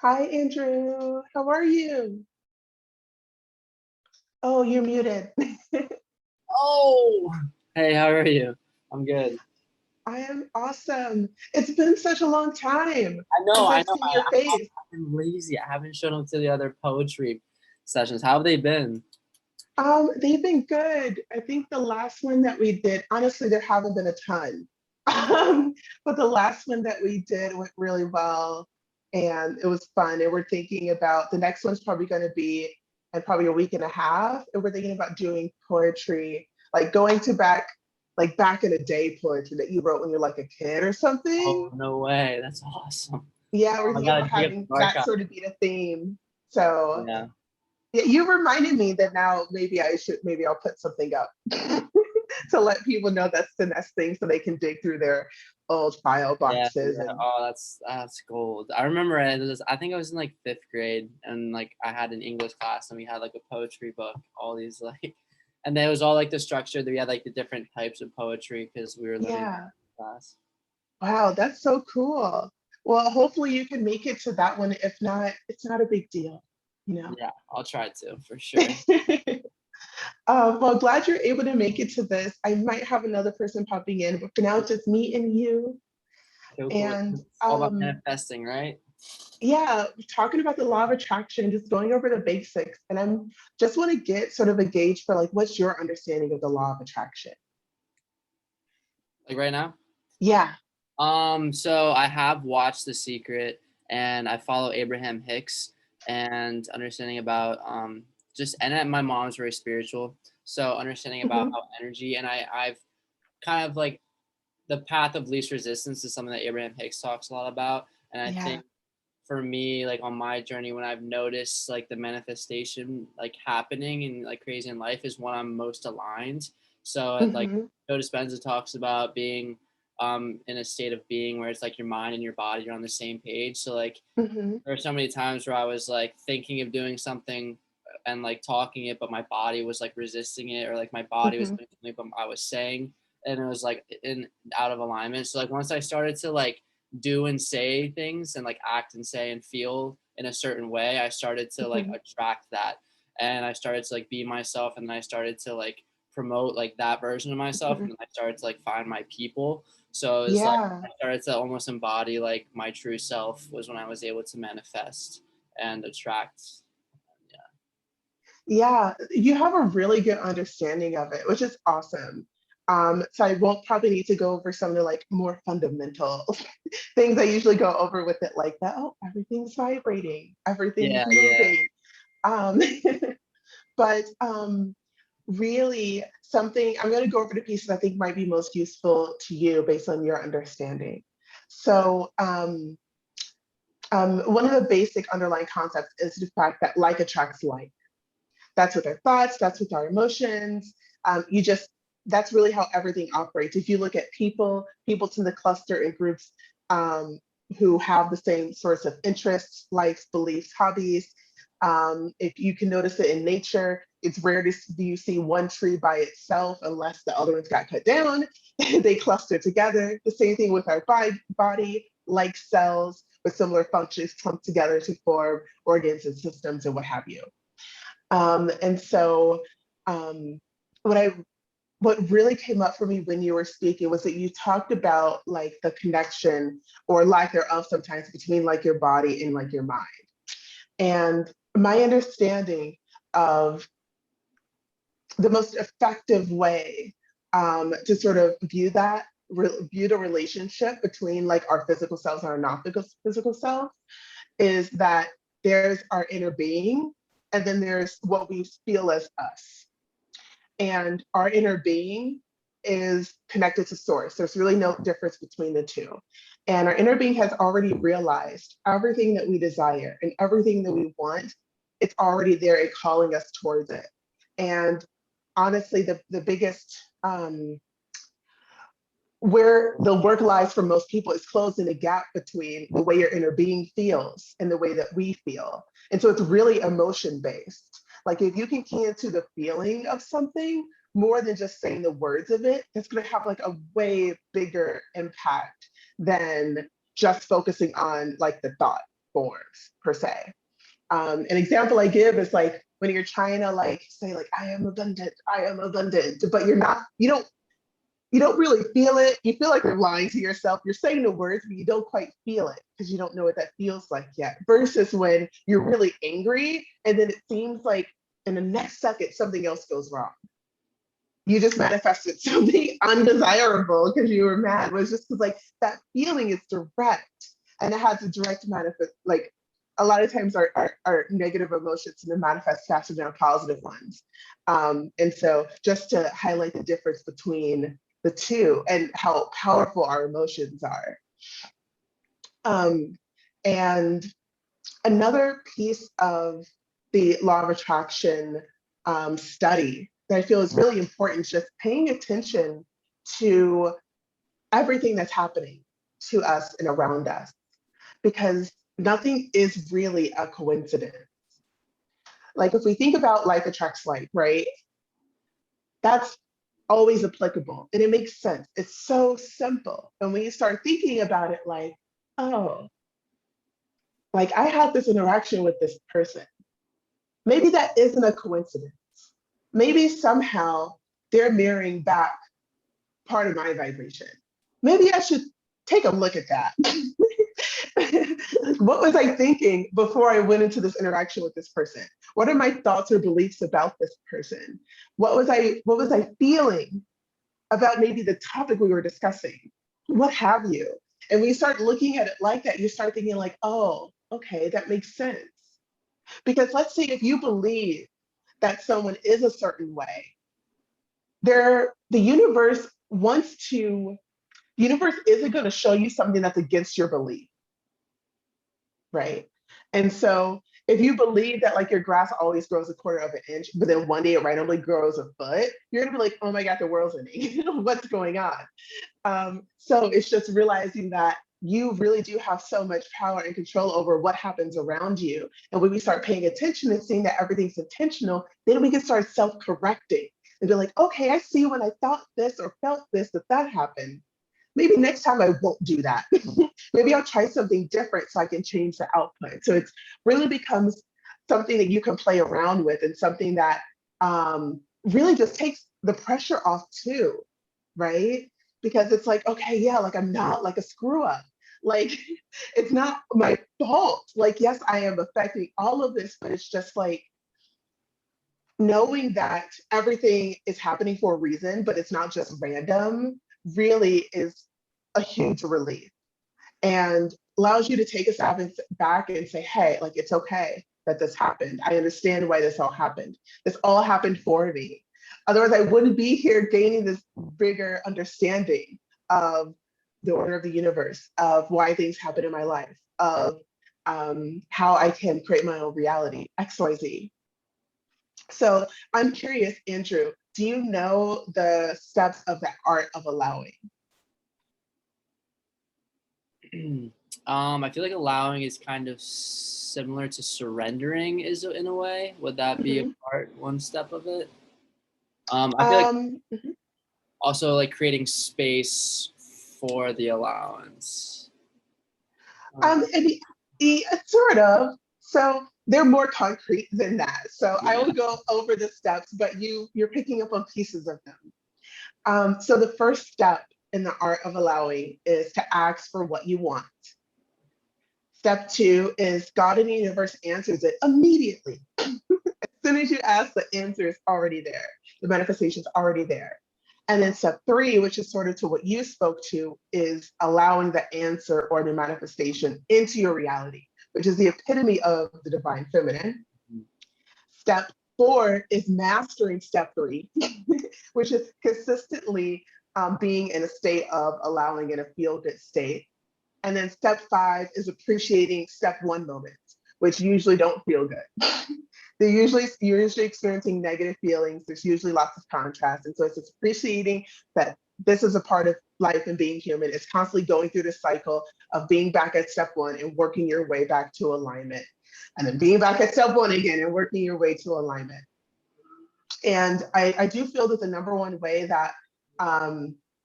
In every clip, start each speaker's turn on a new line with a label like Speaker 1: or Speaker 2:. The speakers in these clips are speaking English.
Speaker 1: Hi, Andrew. How are you? Oh, you're muted.
Speaker 2: Oh, hey, how are you? I'm good.
Speaker 1: I am awesome. It's been such a long time
Speaker 2: I know,
Speaker 1: since
Speaker 2: I
Speaker 1: I've
Speaker 2: know.
Speaker 1: seen your face.
Speaker 2: I've been lazy. I haven't shown up to the other poetry sessions. How have they been?
Speaker 1: They've been good. I think the last one that we did, honestly, there haven't been a ton. But the last one that we did went really well and it was fun. And we're thinking about the next one's probably going to be in probably a week and a half. And we're thinking about doing poetry, like going to back in the day poetry that you wrote when you're like a kid or
Speaker 2: Oh,
Speaker 1: something.
Speaker 2: no way. That's awesome.
Speaker 1: Yeah,
Speaker 2: Oh
Speaker 1: we're
Speaker 2: my
Speaker 1: thinking
Speaker 2: God,
Speaker 1: about
Speaker 2: dig up
Speaker 1: having
Speaker 2: the
Speaker 1: that
Speaker 2: archive.
Speaker 1: sort of be the theme. So
Speaker 2: Yeah.
Speaker 1: yeah, you reminded me that now maybe I'll put something up to let people know that's the next thing so they can dig through their old file
Speaker 2: Yeah,
Speaker 1: boxes
Speaker 2: yeah.
Speaker 1: and
Speaker 2: Oh, that's gold. I remember I think I was in like fifth grade and like I had an English class and we had like a poetry book, all these like and then it was all like the structure that we had like the different types of poetry because we were learning
Speaker 1: yeah.
Speaker 2: class.
Speaker 1: Wow, that's so cool. Well, hopefully you can make it to that one. If not, it's not a big deal, you know.
Speaker 2: Yeah, I'll try to for sure.
Speaker 1: Well, glad you're able to make it to this. I might have another person popping in, but for now, it's just me and you.
Speaker 2: Cool, cool.
Speaker 1: And
Speaker 2: It's all about manifesting, right?
Speaker 1: yeah, talking about the law of attraction, just going over the basics. And I'm just want to get sort of a gauge for like, what's your understanding of the law of attraction?
Speaker 2: Like right now.
Speaker 1: Yeah.
Speaker 2: So I have watched The Secret and I follow Abraham-Hicks and understanding about just and my mom's very spiritual. So understanding about
Speaker 1: Hmm.
Speaker 2: how energy and I've kind of like the path of least resistance is something that Abraham Hicks talks a lot about. And I
Speaker 1: Yeah.
Speaker 2: think for me, like on my journey, when I've noticed like the manifestation like happening and like crazy in life is when I'm most aligned. So like
Speaker 1: Hmm.
Speaker 2: Joe Dispenza talks about being in a state of being where it's like your mind and your body are on the same page. So like
Speaker 1: Hmm.
Speaker 2: there were so many times where I was like thinking of doing something and like talking it, but my body was like resisting it, or like my body was
Speaker 1: Hmm.
Speaker 2: doing something, but I was saying, and it was like in out of alignment. So like once I started to like do and say things and like act and say and feel in a certain way, I started to like
Speaker 1: Hmm.
Speaker 2: attract that, and I started to like be myself, and then I started to like promote like that version of myself,
Speaker 1: Hmm.
Speaker 2: and then I started to like find my people. So it's like
Speaker 1: Yeah.
Speaker 2: I started to almost embody like my true self was when I was able to manifest and attract. Yeah.
Speaker 1: Yeah. You have a really good understanding of it, which is awesome. So I won't probably need to go over some of the like more fundamental things I usually go over with it like that. Oh, everything's vibrating, everything's
Speaker 2: Yeah, yeah.
Speaker 1: moving. Um, but really something I'm going to go over the pieces I think might be most useful to you based on your understanding. So one of the basic underlying concepts is the fact that like attracts like. That's with our thoughts, that's with our emotions. You just That's really how everything operates. If you look at people tend to cluster in groups who have the same sorts of interests, likes, beliefs, hobbies. If you can notice it in nature, it's rare to do you see one tree by itself unless the other ones got cut down. They cluster together. The same thing with our body, like cells with similar functions clump together to form organs and systems and what have you. And so um, what I what really came up for me when you were speaking was that you talked about like the connection or lack thereof sometimes between like your body and like your mind. And my understanding of the most effective way to sort of view the relationship between like our physical selves and our non-physical selves is that there's our inner being and then there's what we feel as us. And our inner being is connected to source. There's really no difference between the two. And our inner being has already realized everything that we desire and everything that we want, it's already there and calling us towards it. And honestly, the biggest where the work lies for most people is closing the gap between the way your inner being feels and the way that we feel. And so it's really emotion based. Like if you can key into the feeling of something more than just saying the words of it, it's going to have like a way bigger impact than just focusing on like the thought. forms per se. An example I give is like when you're trying to like say like I am abundant, but you're not, you don't really feel it. You feel like you're lying to yourself. You're saying the words, but you don't quite feel it because you don't know what that feels like yet. Versus when you're really angry and then it seems like in the next second something else goes wrong. You just manifested something undesirable because you were mad. It was just because like that feeling is direct and it has a direct manifest. Like a lot of times our negative emotions and manifest faster than our positive ones. And so just to highlight the difference between the two and how powerful our emotions are. And another piece of the law of attraction study that I feel is really important is just paying attention to everything that's happening to us and around us, because nothing is really a coincidence. Like if we think about like attracts like, right? That's always applicable and it makes sense. It's so simple. And when you start thinking about it, like, oh, like I had this interaction with this person. Maybe that isn't a coincidence. Maybe somehow they're mirroring back part of my vibration. Maybe I should take a look at that. What was I thinking before I went into this interaction with this person? What are my thoughts or beliefs about this person? What was I feeling about maybe the topic we were discussing? What have you? And when you start looking at it like that, you start thinking like, oh, okay, that makes sense. Because let's say if you believe that someone is a certain way, the universe wants to, the universe isn't going to show you something that's against your belief, right? And so if you believe that like your grass always grows a quarter of an inch, but then one day it randomly grows a foot, you're gonna be like, oh my God, the world's ending. What's going on? So it's just realizing that you really do have so much power and control over what happens around you. And when we start paying attention and seeing that everything's intentional, then we can start self-correcting and be like, okay, I see when I thought this or felt this, that happened. Maybe next time I won't do that. Maybe I'll try something different so I can change the output. So it's really becomes something that you can play around with and something that really just takes the pressure off too, right? Because it's like, okay, yeah, like I'm not like a screw up. Like it's not my fault. Like, yes, I am affecting all of this, but it's just like knowing that everything is happening for a reason, but it's not just random, really is a huge relief and allows you to take a step back and say, hey, like it's okay that this happened. I understand why this all happened. This all happened for me. Otherwise, I wouldn't be here gaining this bigger understanding of the order of the universe, of why things happen in my life, of how I can create my own reality, XYZ. So I'm curious, Andrew, do you know the steps of the art of allowing?
Speaker 2: I feel like allowing is kind of similar to surrendering is in a way. Would that be a
Speaker 1: Mhm.
Speaker 2: one step of it? I feel like
Speaker 1: Mhm.
Speaker 2: also like creating space for the allowance.
Speaker 1: And sort of. So they're more concrete than that. So I
Speaker 2: Yeah.
Speaker 1: will go over the steps, but you're picking up on pieces of them. So the first step in the art of allowing is to ask for what you want. Step two is God in the universe answers it immediately. As soon as you ask, the answer is already there. The manifestation is already there. And then step three, which is sort of to what you spoke to, is allowing the answer or the manifestation into your reality, which is the epitome of the divine feminine. Step four is mastering step three, which is consistently being in a state of allowing in a feel good state. And then step five is appreciating step one moments, which usually don't feel good. You're usually experiencing negative feelings. There's usually lots of contrast. And so it's just appreciating that this is a part of life and being human. It's constantly going through this cycle of being back at step one and working your way back to alignment. And then being back at step one again and working your way to alignment. And I do feel that the number one way that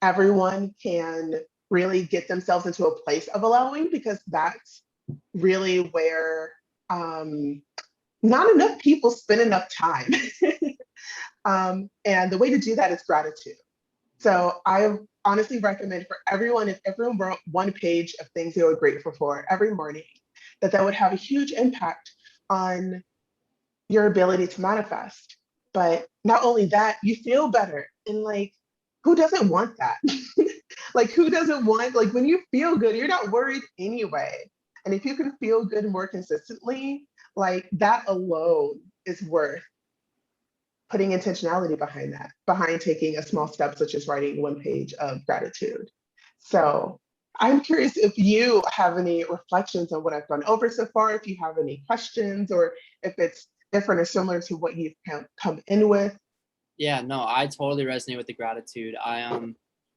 Speaker 1: everyone can really get themselves into a place of allowing, because that's really where not enough people spend enough time. And the way to do that is gratitude. So I honestly recommend for everyone, if everyone wrote one page of things they were grateful for every morning, that would have a huge impact on your ability to manifest. But not only that, you feel better. And like, who doesn't want that? Like, who doesn't want, like, when you feel good, you're not worried anyway. And if you can feel good more consistently, like, that alone is worth putting intentionality behind that, behind taking a small step, such as writing one page of gratitude. So I'm curious if you have any reflections on what I've gone over so far, if you have any questions, or if it's different or similar to what you've come in with.
Speaker 2: Yeah, no, I totally resonate with the gratitude. I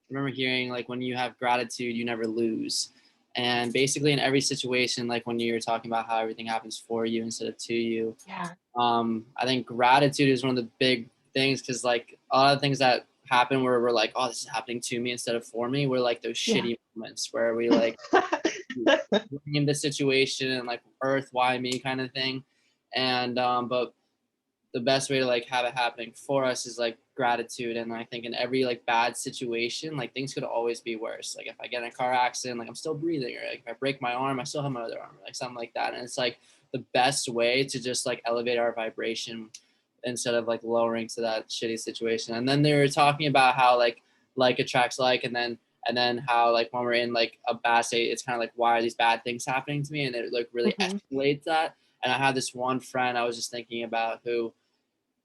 Speaker 2: remember hearing like when you have gratitude, you never lose. And basically in every situation, like when you're talking about how everything happens for you instead of to you,
Speaker 1: Yeah.
Speaker 2: I think gratitude is one of the big things because like a lot of things that happen where we're like, oh, this is happening to me instead of for me. We're like those
Speaker 1: Yeah.
Speaker 2: shitty moments where we like in the situation and like earth, why me kind of thing. And but the best way to like have it happening for us is like gratitude. And I think in every like bad situation, like things could always be worse. Like if I get in a car accident, like I'm still breathing, or like if I break my arm, I still have my other arm, like something like that. And it's like the best way to just like elevate our vibration instead of like lowering to that shitty situation. And then they were talking about how like attracts like, and then how like when we're in like a bad state, it's kind of like, why are these bad things happening to me? And it like really
Speaker 1: Mhm.
Speaker 2: escalates that. And I had this one friend I was just thinking about who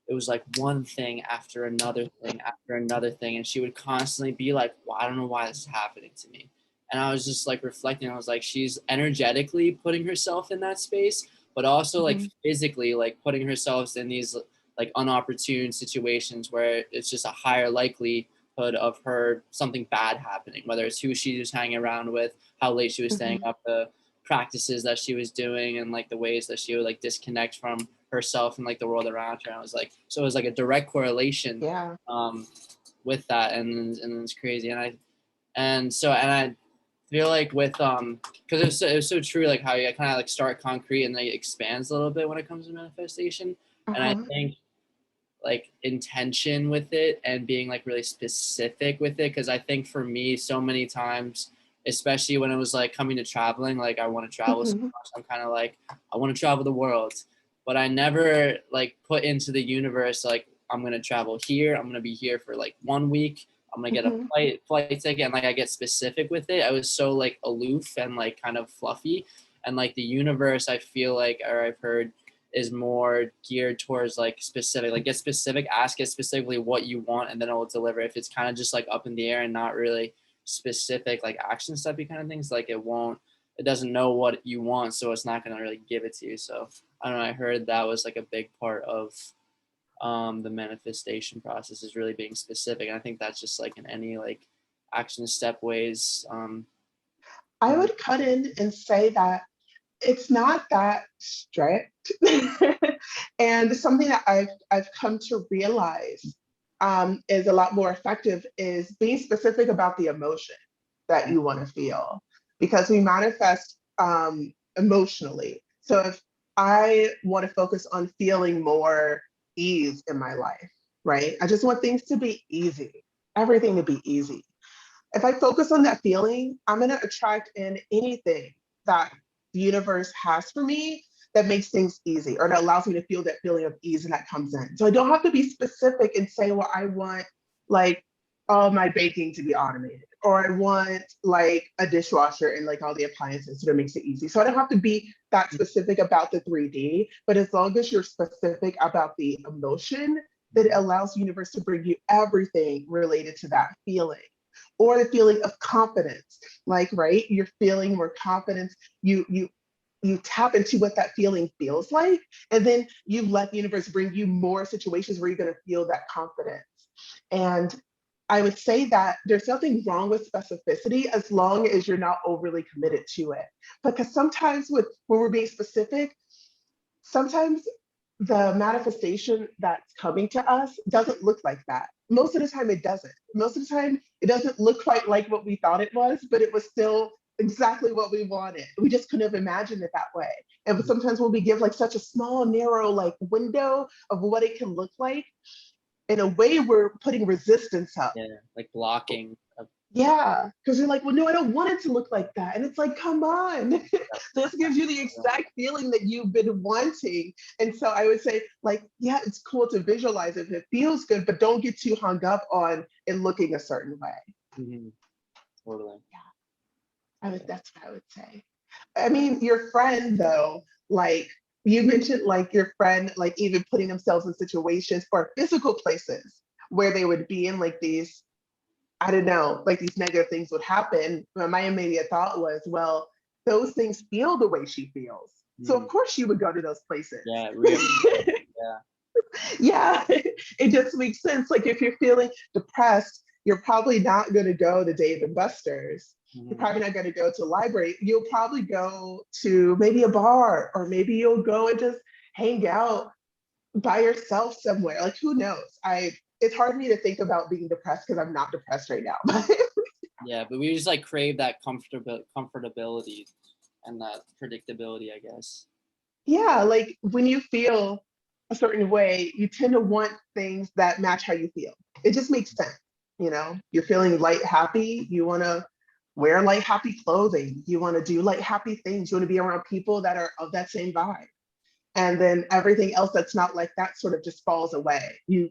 Speaker 2: it was like one thing after another thing after another thing. And she would constantly be like, well, I don't know why this is happening to me. And I was just like reflecting. I was like, she's energetically putting herself in that space, but also like
Speaker 1: Mhm.
Speaker 2: physically like putting herself in these like unopportune situations where it's just a higher likelihood of her something bad happening, whether it's who she was hanging around with, how late she was staying
Speaker 1: Mhm.
Speaker 2: up, the practices that she was doing, and like the ways that she would like disconnect from herself and like the world around her. And I was like, so it was like a direct correlation
Speaker 1: Yeah.
Speaker 2: um, with that, and it's crazy. And I feel like with because it was so true, like how you kind of like start concrete and then it expands a little bit when it comes to manifestation. And I
Speaker 1: Uh-huh.
Speaker 2: think like intention with it and being like really specific with it, because I think for me so many times, especially when it was like coming to traveling, like I want to travel so
Speaker 1: Mhm.
Speaker 2: much, I'm kind of like I want to travel the world, but I never like put into the universe like I'm gonna travel here, I'm gonna be here for like 1 week, I'm gonna get a
Speaker 1: Mhm.
Speaker 2: flight ticket, and like I get specific with it. I was so like aloof and like kind of fluffy, and like the universe I feel like, or I've heard, is more geared towards like specific, like get specific, ask it specifically what you want, and then it will deliver. If it's kind of just like up in the air and not really specific, like action steppy kind of things, like it doesn't know what you want, so it's not going to really give it to you. So I don't know, I heard that was like a big part of the manifestation process, is really being specific. And I think that's just like in any like action step ways.
Speaker 1: I
Speaker 2: Um,
Speaker 1: would cut in and say that it's not that strict. And something that I've come to realize is a lot more effective is being specific about the emotion that you want to feel, because we manifest emotionally. So if I want to focus on feeling more ease in my life, right? I just want things to be easy, everything to be easy. If I focus on that feeling, I'm going to attract in anything that the universe has for me that makes things easy, or that allows me to feel that feeling of ease and that comes in. So I don't have to be specific and say, well, I want like all my baking to be automated, or I want like a dishwasher and like all the appliances so that makes it easy. So I don't have to be that specific about the 3D, but as long as you're specific about the emotion, that it allows the universe to bring you everything related to that feeling, or the feeling of confidence. Like, right, you're feeling more confidence, you tap into what that feeling feels like, and then you let the universe bring you more situations where you're going to feel that confidence. And I would say that there's nothing wrong with specificity as long as you're not overly committed to it, because sometimes when we're being specific, sometimes the manifestation that's coming to us doesn't look like that. Most of the time, it doesn't. Most of the time, it doesn't look quite like what we thought it was, but it was still exactly what we wanted. We just couldn't have imagined it that way. And sometimes when we give like such a small, narrow like window of what it can look like, in a way we're putting resistance up.
Speaker 2: Yeah, like blocking.
Speaker 1: Yeah, because you're like, well, no, I don't want it to look like that. And it's like, come on. This gives you the exact feeling that you've been wanting. And so I would say, like, yeah, it's cool to visualize it if it feels good, but don't get too hung up on it looking a certain way.
Speaker 2: Mhm. Totally.
Speaker 1: That's what I would say. I mean, your friend though, like you mentioned, like your friend, like even putting themselves in situations or physical places where they would be in like these, I don't know, like these negative things would happen. My immediate thought was, well, those things feel the way she feels. So of
Speaker 2: Mhm.
Speaker 1: course she would go to those places.
Speaker 2: Yeah, real. Yeah.
Speaker 1: Yeah, it just makes sense. Like if you're feeling depressed, you're probably not going to go to Dave and Buster's. You're
Speaker 2: Mhm.
Speaker 1: probably not going to go to a library. You'll probably go to maybe a bar, or maybe you'll go and just hang out by yourself somewhere. Like who knows? It's hard for me to think about being depressed because I'm not depressed right now.
Speaker 2: Yeah, but we just like crave that comfortability and that predictability, I guess.
Speaker 1: Yeah, like when you feel a certain way, you tend to want things that match how you feel. It just makes sense. You're feeling light, happy, you want to wear light, happy clothing. You want to do light, happy things. You want to be around people that are of that same vibe. And then everything else that's not like that sort of just falls away. You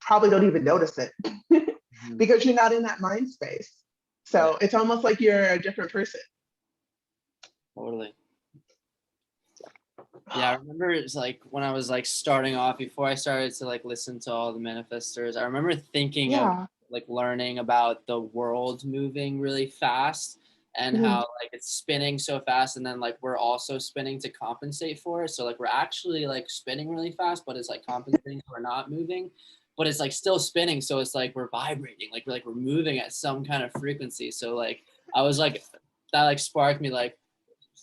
Speaker 1: probably don't even notice it
Speaker 2: Mhm.
Speaker 1: because you're not in that mind space.
Speaker 2: Yeah,
Speaker 1: So it's almost like you're a different person.
Speaker 2: totally. Yeah, I remember it's like when I was like starting off before I started to like listen to all the manifestors, I remember thinking of
Speaker 1: Yeah.
Speaker 2: like learning about the world moving really fast and how
Speaker 1: Mhm.
Speaker 2: like it's spinning so fast and then like we're also spinning to compensate for it. So like we're actually like spinning really fast, but it's like compensating so we're not moving. But it's like still spinning, so it's like we're vibrating, like we're moving at some kind of frequency. So like I was like that like sparked me like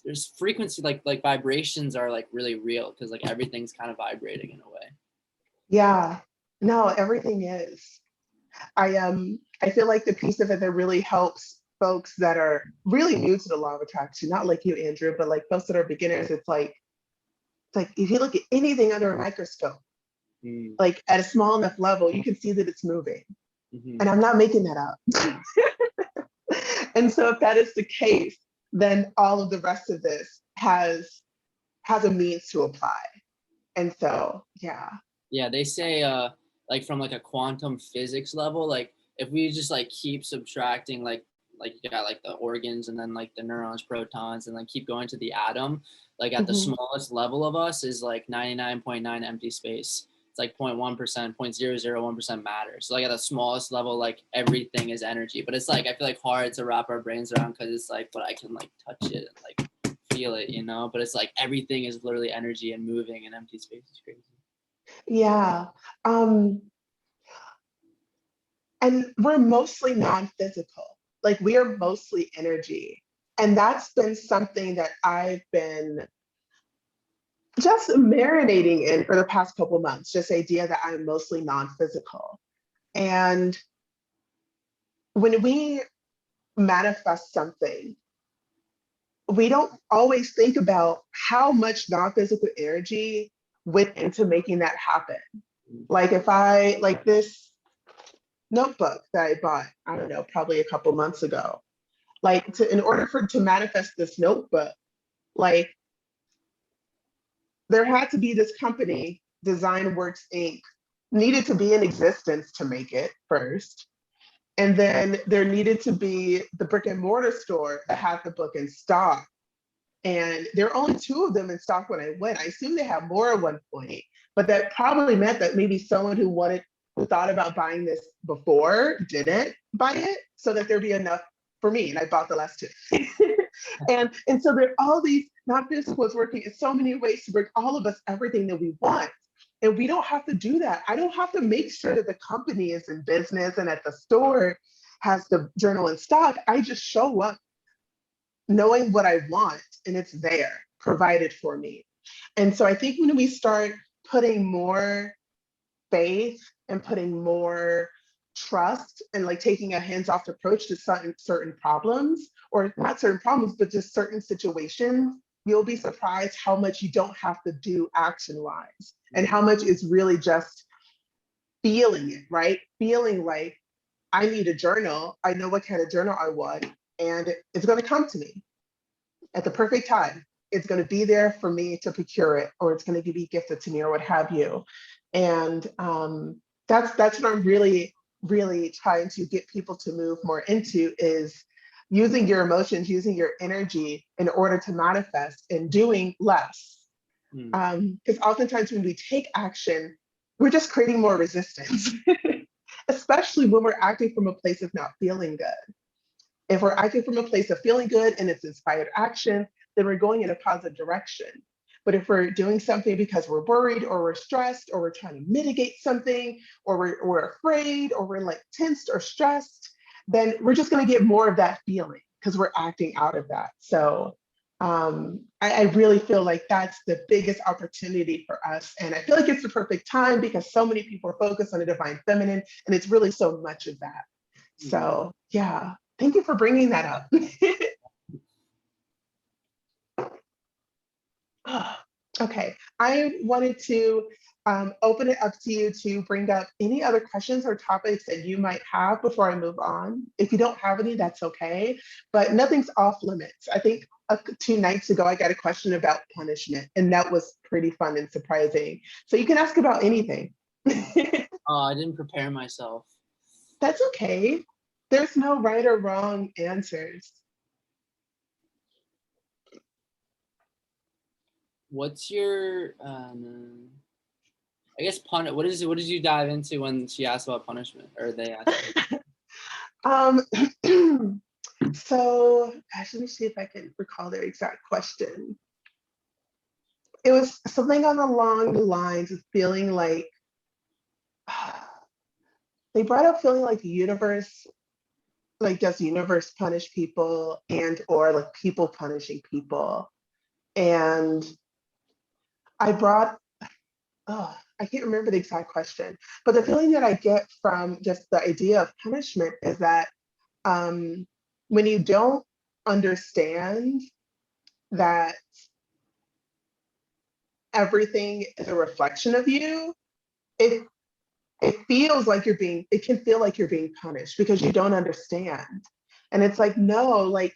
Speaker 2: there's frequency like vibrations are like really real because like everything's kind of vibrating in a way.
Speaker 1: Yeah. No, everything is. I feel like the piece of it that really helps folks that are really new to the law of attraction, not like you, Andrew, but like folks that are beginners, it's like if you look at anything under a microscope,
Speaker 2: Mm.
Speaker 1: like at a small enough level, you can see that it's moving.
Speaker 2: Hmm.
Speaker 1: And I'm not making that up. And so if that is the case, then all of the rest of this has a means to apply. And so, yeah.
Speaker 2: Yeah, they say like from like a quantum physics level, like if we just like keep subtracting like you got like the organs and then like the neurons, protons, and like keep going to the atom, like at the
Speaker 1: Mhm.
Speaker 2: smallest level of us is like 99.9 empty space. It's like 0.1%, 0.001% matter. So like at the smallest level, like everything is energy. But it's like I feel like hard to wrap our brains around because it's like, but I can like touch it and like feel it, you know? But it's like everything is literally energy and moving and empty space is crazy.
Speaker 1: Yeah. Um, and we're mostly non-physical. Like we are mostly energy. And that's been something that I've been just marinating in for the past couple months, just the idea that I'm mostly non-physical. And when we manifest something, we don't always think about how much non-physical energy went into making that happen. Like if I like this notebook that I bought, I don't know, probably a couple months ago. Like in order for to manifest this notebook, like there had to be this company, Design Works Inc., needed to be in existence to make it first. And then there needed to be the brick and mortar store that had the book in stock. And there are only two of them in stock when I went. I assume they have more at one point, but that probably meant that maybe someone who thought about buying this before didn't buy it so that there'd be enough for me. And I bought the last two. and so there are all these, not physical is working in so many ways to bring all of us everything that we want. And we don't have to do that. I don't have to make sure that the company is in business and at the store has the journal in stock. I just show up knowing what I want and it's there provided for me. And so I think when we start putting more faith and putting more trust and like taking a hands-off approach to certain problems, or not certain problems, but just certain situations, you'll be surprised how much you don't have to do action-wise and how much is really just feeling it, right? Feeling like I need a journal. I know what kind of journal I want, and it's going to come to me at the perfect time. It's going to be there for me to procure it, or it's going to be gifted to me, or what have you. And that's what I'm really trying to get people to move more into, is using your emotions, using your energy in order to manifest, and doing less. Because oftentimes when we take action, we're just creating more resistance, especially when we're acting from a place of not feeling good. If we're acting from a place of feeling good and it's inspired action, then we're going in a positive direction. But if we're doing something because we're worried, or we're stressed, or we're trying to mitigate something, or we're afraid, or we're like tensed or stressed, then we're just going to get more of that feeling because we're acting out of that. So I really feel like that's the biggest opportunity for us. And I feel like it's the perfect time because so many people are focused on the divine feminine, and it's really so much of that. So yeah, thank you for bringing that up. Okay, I wanted to open it up to you to bring up any other questions or topics that you might have before I move on. If you don't have any, that's okay, but nothing's off limits. I think 2 nights ago, I got a question about punishment, and that was pretty fun and surprising. So you can ask about anything.
Speaker 2: Oh, I didn't prepare myself.
Speaker 1: That's okay. There's no right or wrong answers.
Speaker 2: What's your I guess what did you dive into when she asked about punishment, or they asked?
Speaker 1: Um, so gosh, let me see if I can recall their exact question. It was something along the lines of feeling like they brought up feeling like the universe, like does the universe punish people, and or like people punishing people? And I brought, oh, I can't remember the exact question, but the feeling that I get from just the idea of punishment is that when you don't understand that everything is a reflection of you, it it can feel like you're being punished because you don't understand. And it's like, no, like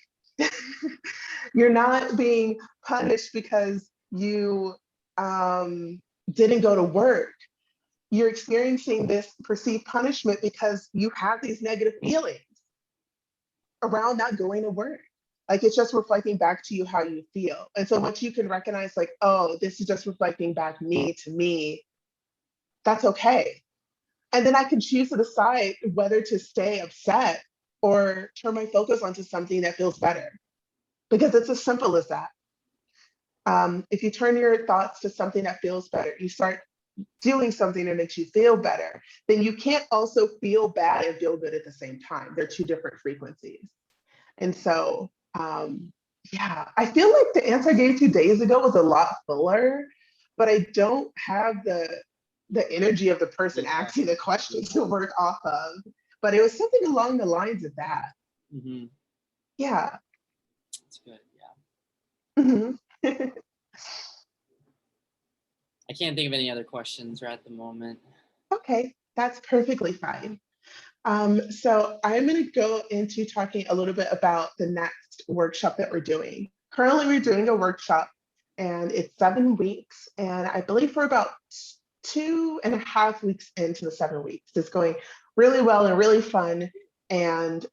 Speaker 1: you're not being punished because you didn't go to work. You're experiencing this perceived punishment because you have these negative feelings around not going to work. Like it's just reflecting back to you how you feel. And so once you can recognize, like, oh, this is just reflecting back me to me, that's okay. And then I can choose to decide whether to stay upset or turn my focus onto something that feels better. Because it's as simple as that. If you turn your thoughts to something that feels better, you start doing something that makes you feel better, then you can't also feel bad and feel good at the same time. They're two different frequencies. And so, yeah, I feel like the answer I gave 2 days ago was a lot fuller, but I don't have the energy of the person asking the question to work off of. But it was something along the lines of that.
Speaker 2: Mm-hmm.
Speaker 1: Yeah.
Speaker 2: That's good. Yeah.
Speaker 1: Mm-hmm.
Speaker 2: I can't think of any other questions right at the moment.
Speaker 1: Okay, that's perfectly fine. So I'm going to go into talking a little bit about the next workshop that we're doing. Currently, we're doing a workshop, and it's 7 weeks. And I believe we're about 2.5 weeks into the 7 weeks. It's going really well and really fun. And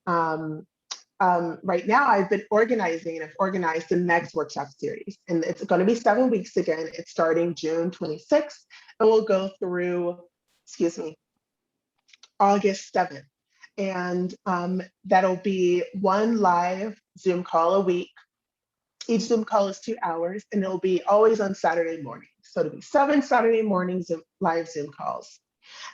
Speaker 1: right now, I've been organizing, and I've organized the next workshop series. And it's going to be 7 weeks again. It's starting June 26th, and we'll go through, excuse me, August 7th. And that'll be one live Zoom call a week. Each Zoom call is 2 hours, and it'll be always on Saturday morning. So it'll be 7 Saturday mornings of live Zoom calls.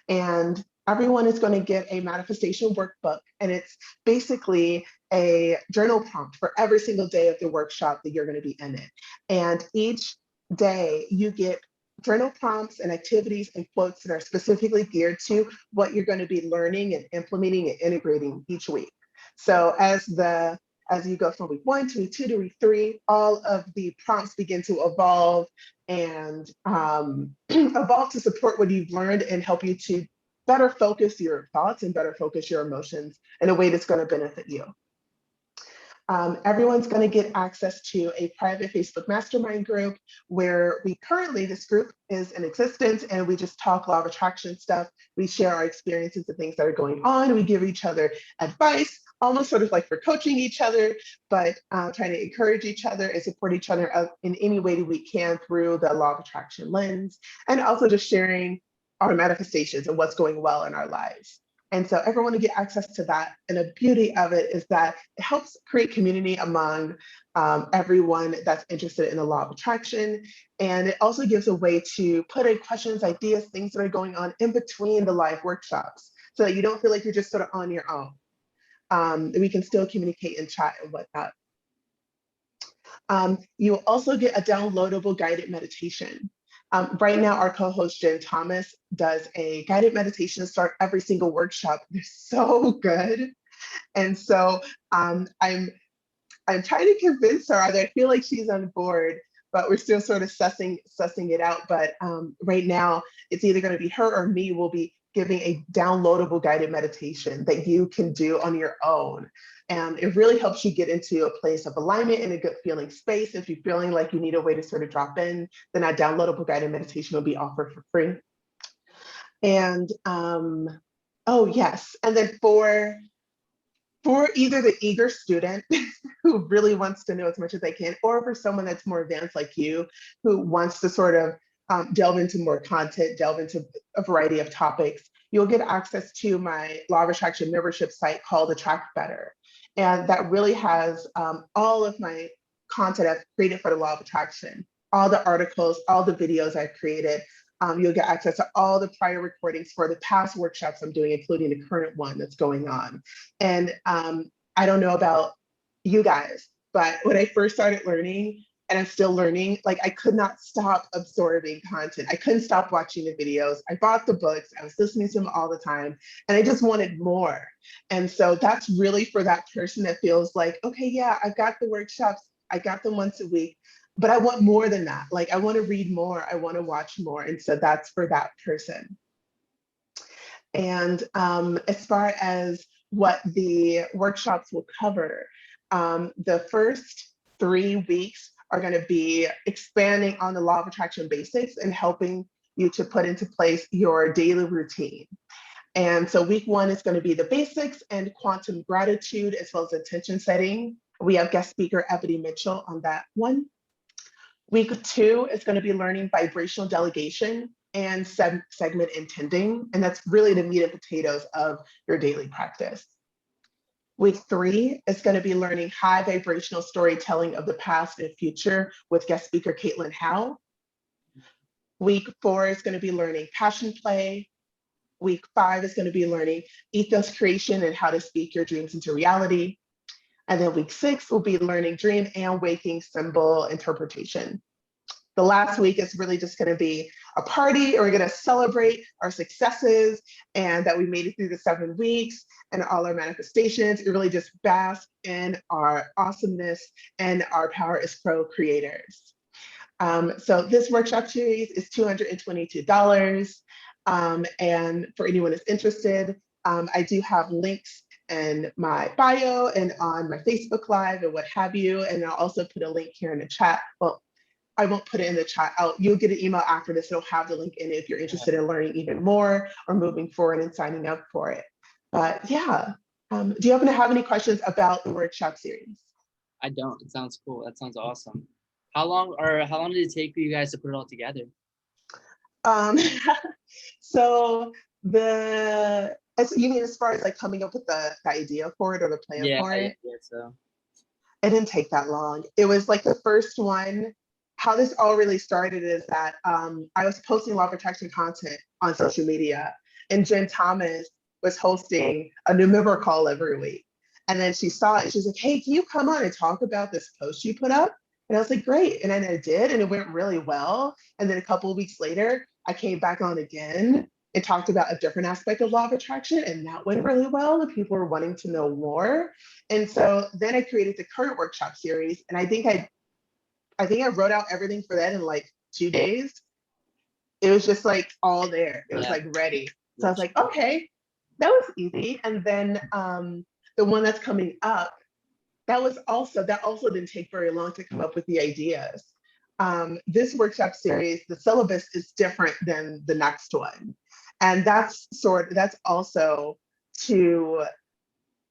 Speaker 1: And everyone is going to get a manifestation workbook, and it's basically a journal prompt for every single day of the workshop that you're going to be in it. And each day you get journal prompts and activities and quotes that are specifically geared to what you're going to be learning and implementing and integrating each week. So as you go from week 1 to week 2 to week 3, all of the prompts begin to evolve and evolve to support what you've learned and help you to better focus your thoughts and better focus your emotions in a way that's going to benefit you. Everyone's going to get access to a private Facebook mastermind group where this group is in existence and we just talk law of attraction stuff. We share our experiences and things that are going on. We give each other advice, almost sort of like we're coaching each other, but trying to encourage each other and support each other in any way that we can through the law of attraction lens, and also just sharing our manifestations and what's going well in our lives. And so everyone will get access to that. And the beauty of it is that it helps create community among everyone that's interested in the law of attraction. And it also gives a way to put in questions, ideas, things that are going on in between the live workshops so that you don't feel like you're just sort of on your own. We can still communicate and chat and whatnot. You will also get a downloadable guided meditation. Right now, our co-host Jen Thomas does a guided meditation to start every single workshop. They're so good. And so I'm trying to convince her, I feel like she's on board, but we're still sort of sussing it out. But right now, it's either going to be her or me will be giving a downloadable guided meditation that you can do on your own. And it really helps you get into a place of alignment and a good feeling space. If you're feeling like you need a way to sort of drop in, then that downloadable guided meditation will be offered for free. And oh yes, and then for either the eager student who really wants to know as much as they can, or for someone that's more advanced like you, who wants to sort of delve into more content, delve into a variety of topics, you'll get access to my Law of Attraction membership site called Attract Better. And that really has all of my content I've created for the Law of Attraction, all the articles, all the videos I've created. You'll get access to all the prior recordings for the past workshops I'm doing, including the current one that's going on. And I don't know about you guys, but when I first started learning, and I'm still learning, like I could not stop absorbing content. I couldn't stop watching the videos. I bought the books, I was listening to them all the time, and I just wanted more. And so that's really for that person that feels like, okay, yeah, I've got the workshops, I got them once a week, but I want more than that. Like I want to read more, I want to watch more. And so that's for that person. And as far as what the workshops will cover, the first 3 weeks are going to be expanding on the law of attraction basics and helping you to put into place your daily routine. And so week 1 is going to be the basics and quantum gratitude, as well as intention setting. We have guest speaker Ebony Mitchell on that one. Week 2 is going to be learning vibrational delegation and segment intending. And that's really the meat and potatoes of your daily practice. Week 3 is going to be learning high vibrational storytelling of the past and future with guest speaker Caitlin Howe. Week 4 is going to be learning passion play. Week 5 is going to be learning ethos creation and how to speak your dreams into reality. And then week 6 will be learning dream and waking symbol interpretation. The last week is really just going to be a party, and we're going to celebrate our successes and that we made it through the 7 weeks and all our manifestations. It really just bask in our awesomeness and our power as co-creators. So this workshop series is $222. And for anyone who's interested, I do have links in my bio and on my Facebook Live and what have you. And I'll also put a link here in the chat. Well, I won't put it in the chat. You'll get an email after this. It'll have the link in it if you're interested in learning even more or moving forward and signing up for it. But yeah, do you happen to have any questions about the workshop series?
Speaker 2: I don't. It sounds cool. That sounds awesome. How long did it take for you guys to put it all together?
Speaker 1: So you mean as far as like coming up with the idea for it or the plan for it?
Speaker 2: Yeah, so.
Speaker 1: It didn't take that long. It was like the first one. How this all really started is that I was posting law of attraction content on social media, and Jen Thomas was hosting a new member call every week. And then she saw it. She's like, "Hey, can you come on and talk about this post you put up?" And I was like, great. And then I did, and it went really well. And then a couple of weeks later, I came back on again and talked about a different aspect of law of attraction, and that went really well. And people were wanting to know more. And so then I created the current workshop series. And I think I wrote out everything for that in like 2 days. It was just like all there. It was
Speaker 2: Yeah.
Speaker 1: like ready. So I was
Speaker 2: Which,
Speaker 1: like, okay, that was easy. And then the one that's coming up, that also didn't take very long to come up with the ideas. This workshop series, the syllabus is different than the next one. And that's also to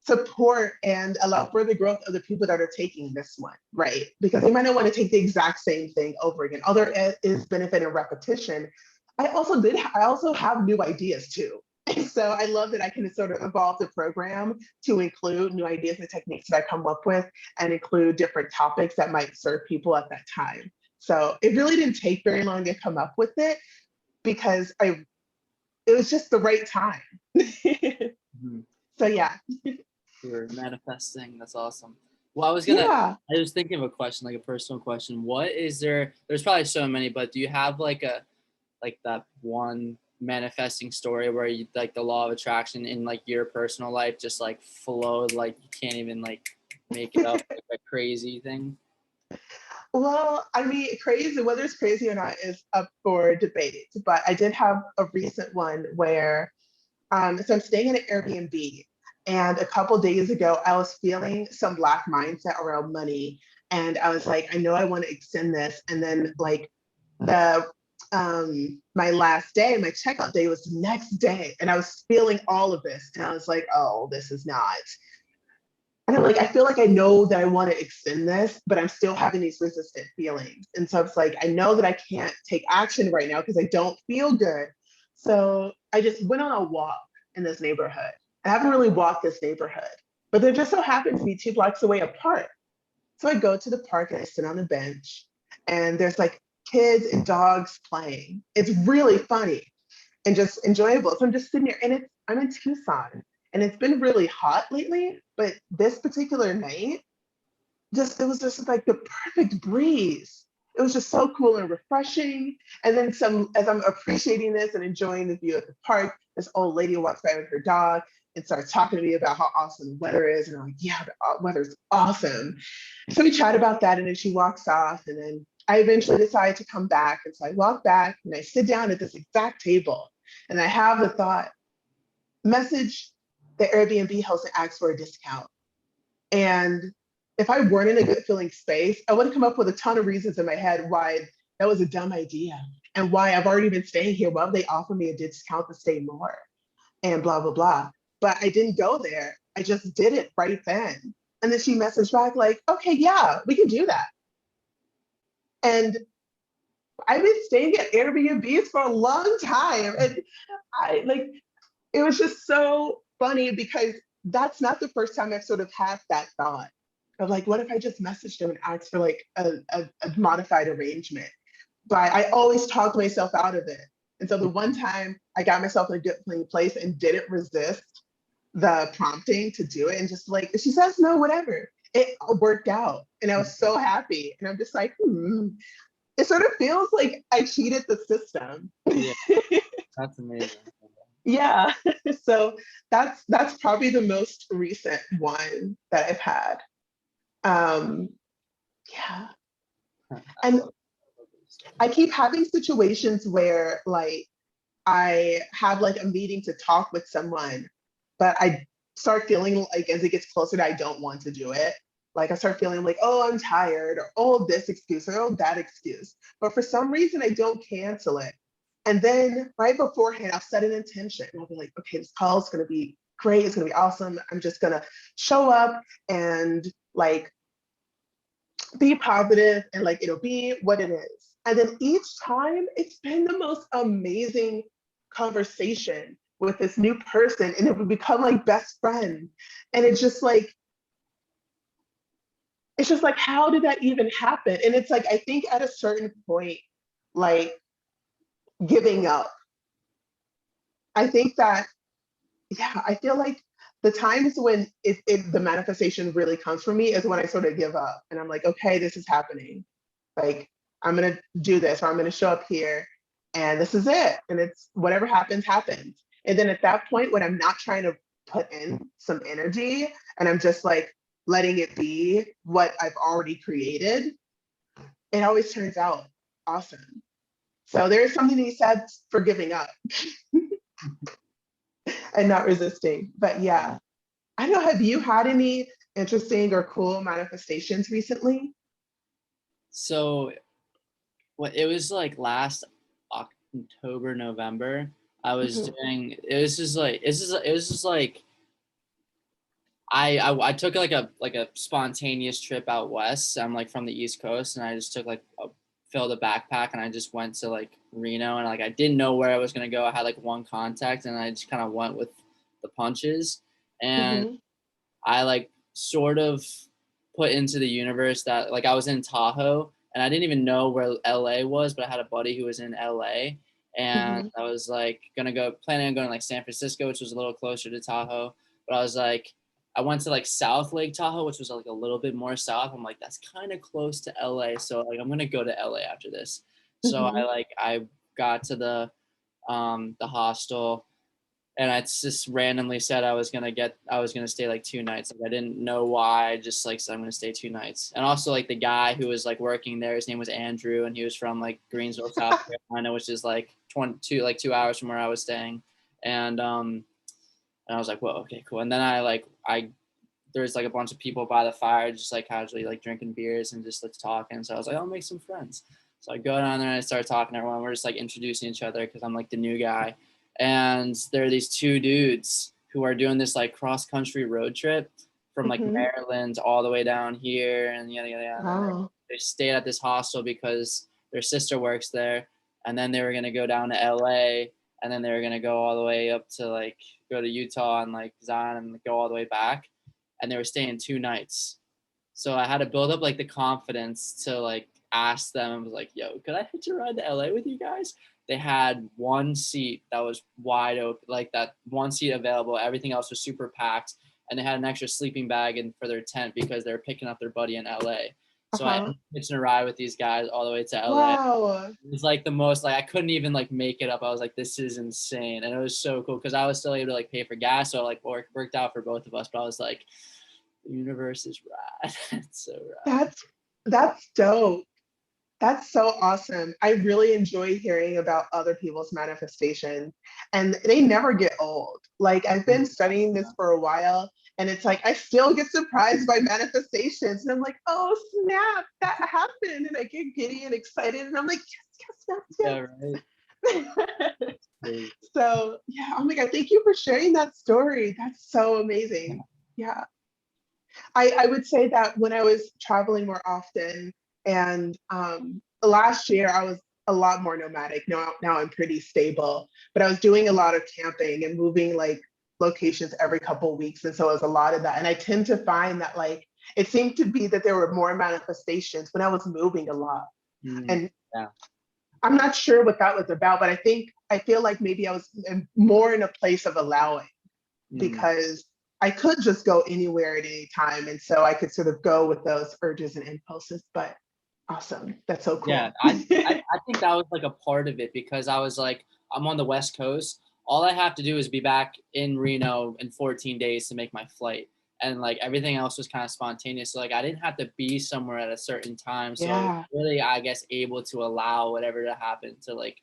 Speaker 1: support and allow further growth of the people that are taking this one, right? Because they might not want to take the exact same thing over again. Although there is benefit in repetition, I also have new ideas too. So I love that I can sort of evolve the program to include new ideas and techniques that I come up with and include different topics that might serve people at that time. So it really didn't take very long to come up with it because it was just the right time.
Speaker 2: Mhm.
Speaker 1: So yeah.
Speaker 2: You're manifesting. That's awesome. Well,
Speaker 1: Yeah.
Speaker 2: I was thinking of a question, like a personal question. What is there's probably so many, but do you have like that one manifesting story where you like the law of attraction in like your personal life just like flowed, like you can't even like make it up, like a crazy thing?
Speaker 1: Well, I mean, crazy, whether it's crazy or not is up for debate. But I did have a recent one where, so I'm staying in an Airbnb. And a couple days ago, I was feeling some Black mindset around money. And I was like, I know I want to extend this. And then, like, my last day, my checkout day was the next day. And I was feeling all of this. And I was like, oh, this is not. And I'm like, I feel like I know that I want to extend this, but I'm still having these resistant feelings. And so it's like, I know that I can't take action right now because I don't feel good. So I just went on a walk in this neighborhood. I haven't really walked this neighborhood, but there just so happens to be 2 blocks away apart. So I go to the park and I sit on a bench, and there's like kids and dogs playing. It's really funny and just enjoyable. So I'm just sitting here, and I'm in Tucson, and it's been really hot lately. But this particular night, it was just like the perfect breeze. It was just so cool and refreshing. And then some, as I'm appreciating this and enjoying the view of the park, this old lady walks by with her dog and starts talking to me about how awesome the weather is. And I'm like, yeah, the weather's awesome. So we chat about that, and then she walks off, and then I eventually decide to come back. And so I walk back and I sit down at this exact table, and I have the thought, message the Airbnb host and ask for a discount. And if I weren't in a good feeling space, I would have come up with a ton of reasons in my head why that was a dumb idea and why I've already been staying here. Why would they offer me a discount to stay more and blah, blah, blah. But I didn't go there. I just did it right then. And then she messaged back like, okay, yeah, we can do that. And I've been staying at Airbnbs for a long time. And I like, it was just so funny because that's not the first time I've sort of had that thought of like, what if I just messaged them and asked for like a modified arrangement? But I always talked myself out of it. And so the one time I got myself in a good place and didn't resist the prompting to do it, and just like, if she says no, whatever, it worked out. And I was so happy. And I'm just like, it sort of feels like I cheated the system.
Speaker 2: Yeah, that's amazing.
Speaker 1: Yeah. So that's probably the most recent one that I've had. Um, yeah.
Speaker 2: I
Speaker 1: And
Speaker 2: love
Speaker 1: I keep having situations where like I have like a meeting to talk with someone, but I start feeling like as it gets closer that I don't want to do it. Like I start feeling like, oh, I'm tired, or oh, this excuse, or oh, that excuse. But for some reason, I don't cancel it. And then right beforehand, I'll set an intention. And I'll be like, okay, this call is going to be great. It's going to be awesome. I'm just going to show up and like be positive, and like it'll be what it is. And then each time it's been the most amazing conversation with this new person, and it would become like best friends. And it's just like how did that even happen? And it's like I think at a certain point, like giving up. I think that, yeah, I feel like The times when the manifestation really comes for me is when I sort of give up and I'm like, okay, this is happening. Like, I'm going to do this, or I'm going to show up here and this is it. And it's whatever happens, happens. And then at that point, when I'm not trying to put in some energy and I'm just like letting it be what I've already created, it always turns out awesome. So there is something to be said for giving up and not resisting. But yeah, I don't know, have you had any interesting or cool manifestations recently?
Speaker 2: So what it was like last October, November. I was
Speaker 1: Mhm,
Speaker 2: doing it was just like I took like a spontaneous trip out west. I'm like from the East Coast, and I just took like filled a backpack, and I just went to like Reno, and like I didn't know where I was gonna go. I had like one contact, and I just kind of went with the punches, and
Speaker 1: mhm,
Speaker 2: I like sort of put into the universe that like I was in Tahoe, and I didn't even know where LA was, but I had a buddy who was in LA, and
Speaker 1: mhm,
Speaker 2: I was like planning on going to like San Francisco, which was a little closer to Tahoe, but I was like I went to like South Lake Tahoe, which was like a little bit more south. I'm like that's kind of close to LA, so like I'm gonna go to LA after this. So
Speaker 1: mhm.
Speaker 2: I got to the hostel, and I just randomly said I was gonna stay like 2 nights. Like I didn't know why. I just like said I'm gonna stay 2 nights. And also like the guy who was like working there, his name was Andrew, and he was from like Greensville, South Carolina, which is like 2 hours from where I was staying. And I was like, whoa, okay, cool. And then I there's like a bunch of people by the fire just like casually like drinking beers and just like talking. So I was like, I'll make some friends. So I go down there and I start talking to everyone. We're just like introducing each other because I'm like the new guy. And there are these two dudes who are doing this like cross country road trip from like
Speaker 1: Mhm.
Speaker 2: Maryland all the way down here and yada yada yada. And
Speaker 1: Wow.
Speaker 2: they stayed at this hostel because their sister works there. And then they were gonna go down to LA, and then they were gonna go all the way up to like go to Utah and like Zion and go all the way back. And they were staying 2 nights. So I had to build up like the confidence to like ask them. I was like, yo, could I hitch a ride to LA with you guys? They had one seat that was wide open, like that one seat available. Everything else was super packed. And they had an extra sleeping bag in for their tent because they were picking up their buddy in LA. So I
Speaker 1: Uh-huh.
Speaker 2: ended up hitching a ride with these guys all the way to LA.
Speaker 1: Wow.
Speaker 2: It was like the most like I couldn't even like make it up. I was like, this is insane. And it was so cool because I was still able to like pay for gas. So like worked out for both of us. But I was like, the universe is rad. It's so rad.
Speaker 1: That's that's dope. That's so awesome. I really enjoy hearing about other people's manifestations, and they never get old. Like, I've been studying this for a while, and it's like I still get surprised by manifestations. And I'm like, oh, snap, that happened. And I get giddy and excited. And I'm like, yes,
Speaker 2: Yeah, right.
Speaker 1: yes, yes.
Speaker 2: Crazy.
Speaker 1: So, yeah, oh my God, thank you for sharing that story. That's so amazing. Yeah. I would say that when I was traveling more often, and last year I was a lot more nomadic. Now I'm pretty stable, but I was doing a lot of camping and moving like locations every couple of weeks, and so it was a lot of that. And I tend to find that like it seemed to be that there were more manifestations when I was moving a lot,
Speaker 2: Mm,
Speaker 1: and
Speaker 2: yeah.
Speaker 1: I'm not sure what that was about, but I feel like maybe I was more in a place of allowing
Speaker 2: Mm.
Speaker 1: because I could just go anywhere at any time. And so I could sort of go with those urges and impulses. But awesome. That's so
Speaker 2: Yeah,
Speaker 1: cool.
Speaker 2: I think that was like a part of it because I was like, I'm on the West Coast. All I have to do is be back in Reno in 14 days to make my flight. And like everything else was kind of spontaneous. So like I didn't have to be somewhere at a certain time. So I was
Speaker 1: Yeah.
Speaker 2: really, I guess, able to allow whatever to happen to like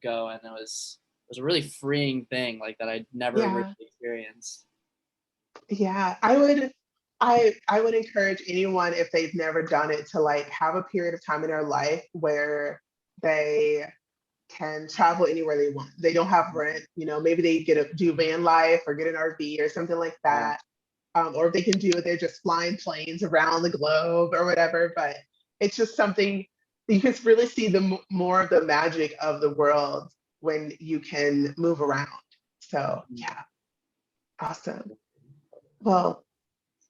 Speaker 2: go. And it was a really freeing thing, like that I'd never really
Speaker 1: Yeah.
Speaker 2: experienced.
Speaker 1: Yeah. I would encourage anyone if they've never done it to like have a period of time in their life where they can travel anywhere they want. They don't have rent, maybe they do van life or get an RV or something like
Speaker 2: Yeah.
Speaker 1: that. Or if they can do it, they're just flying planes around the globe or whatever. But it's just something you can really see more of the magic of the world when you can move around. So yeah, awesome. Well,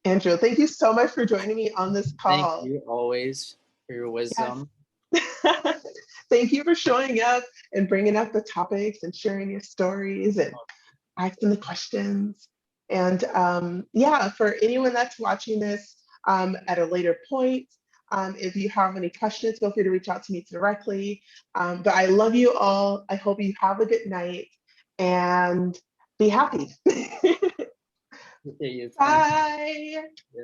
Speaker 1: Andrew, thank you so much for joining me on this
Speaker 2: Thank
Speaker 1: call.
Speaker 2: you always for your
Speaker 1: Yes.
Speaker 2: wisdom.
Speaker 1: Thank you for showing up and bringing up the topics and sharing your stories and asking the questions. And yeah, for anyone that's watching this at a later point, if you have any questions, feel free to reach out to me directly. But I love you all. I hope you have a good night and be happy.
Speaker 2: Okay, you. Thanks.
Speaker 1: Bye.
Speaker 2: Yeah.